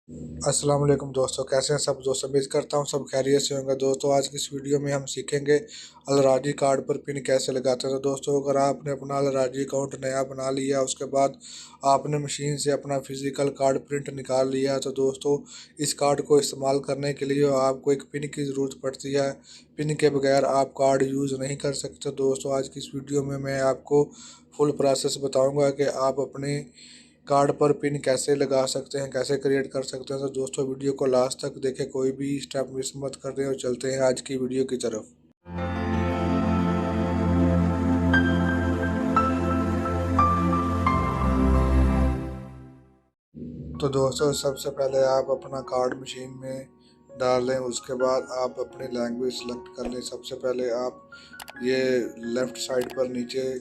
अस्सलाम वालेकुम दोस्तों, कैसे हैं सब दोस्त। उम्मीद करता हूँ सब खैरियत से होंगे। दोस्तों आज की इस वीडियो में हम सीखेंगे अलराजी कार्ड पर पिन कैसे लगाते हैं। तो दोस्तों अगर आपने अपना अलराजी अकाउंट नया बना लिया, उसके बाद आपने मशीन से अपना फिजिकल कार्ड प्रिंट निकाल लिया, तो दोस्तों इस कार्ड को इस्तेमाल करने के लिए आपको एक पिन की ज़रूरत पड़ती है। पिन के बगैर आप कार्ड यूज़ नहीं कर सकते। दोस्तों आज की इस वीडियो में मैं आपको फुल प्रोसेस बताऊँगा कि आप अपने कार्ड पर पिन कैसे लगा सकते हैं, कैसे क्रिएट कर सकते हैं। तो दोस्तों वीडियो को लास्ट तक देखें, कोई भी स्टेप मिस मत कर दें और चलते हैं आज की वीडियो की तरफ। तो दोस्तों सबसे पहले आप अपना कार्ड मशीन में डाल लें, उसके बाद आप अपनी लैंग्वेज सेलेक्ट कर लें। सबसे पहले आप ये लेफ़्ट साइड पर नीचे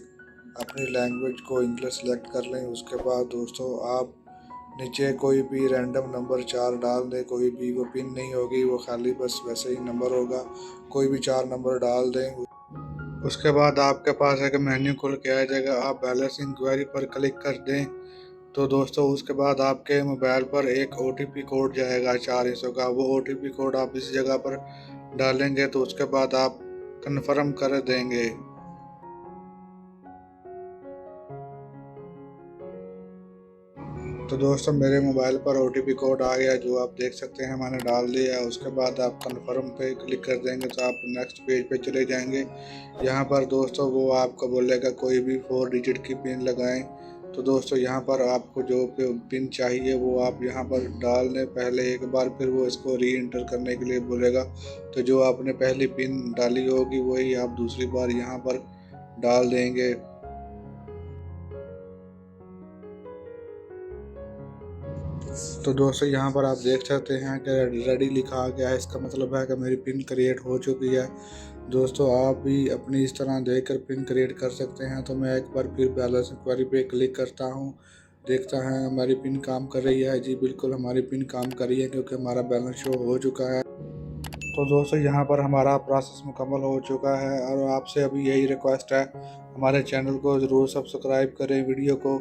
अपनी लैंग्वेज को इंग्लिश सेलेक्ट कर लें। उसके बाद दोस्तों आप नीचे कोई भी रैंडम नंबर 4 डाल दें। कोई भी वो पिन नहीं होगी, वो खाली बस वैसे ही नंबर होगा। कोई भी 4 नंबर डाल दें। उसके बाद आपके पास एक मेन्यू खुल के आ जाएगा, आप बैलेंस इंक्वायरी पर क्लिक कर दें। तो दोस्तों उसके बाद आपके मोबाइल पर एक ओटीपी कोड जाएगा 4 अंकों का। वो ओटीपी कोड आप इस जगह पर डालेंगे, तो उसके बाद आप कन्फर्म कर देंगे। तो दोस्तों मेरे मोबाइल पर ओटीपी कोड आ गया, जो आप देख सकते हैं मैंने डाल दिया है। उसके बाद आप कन्फर्म पे क्लिक कर देंगे, तो आप नेक्स्ट पेज पे चले जाएंगे। यहाँ पर दोस्तों वो आपको बोलेगा कोई भी 4 डिजिट की पिन लगाएं। तो दोस्तों यहाँ पर आपको जो पिन चाहिए वो आप यहाँ पर डाल दें पहले एक बार, फिर वो इसको री एंटर करने के लिए बोलेगा। तो जो आपने पहली पिन डाली होगी वही आप दूसरी बार यहाँ पर डाल देंगे। तो दोस्तों यहाँ पर आप देख सकते हैं कि रेडी लिखा आ गया है, इसका मतलब है कि मेरी पिन क्रिएट हो चुकी है। दोस्तों आप भी अपनी इस तरह देखकर पिन क्रिएट कर सकते हैं। तो मैं एक बार फिर बैलेंस इंक्वायरी पे क्लिक करता हूँ, देखता है हमारी पिन काम कर रही है। जी बिल्कुल हमारी पिन काम कर रही है, क्योंकि हमारा बैलेंस शो हो चुका है। तो दोस्तों यहाँ पर हमारा प्रोसेस मुकम्मल हो चुका है, और आपसे अभी यही रिक्वेस्ट है, हमारे चैनल को ज़रूर सब्सक्राइब करें, वीडियो को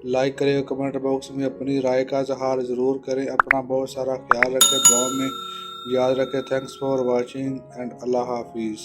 लाइक करें, कमेंट बॉक्स में अपनी राय का इजहार ज़रूर करें। अपना बहुत सारा ख्याल रखें, दुआ में याद रखें। थैंक्स फॉर वॉचिंग एंड अल्लाह हाफिज़।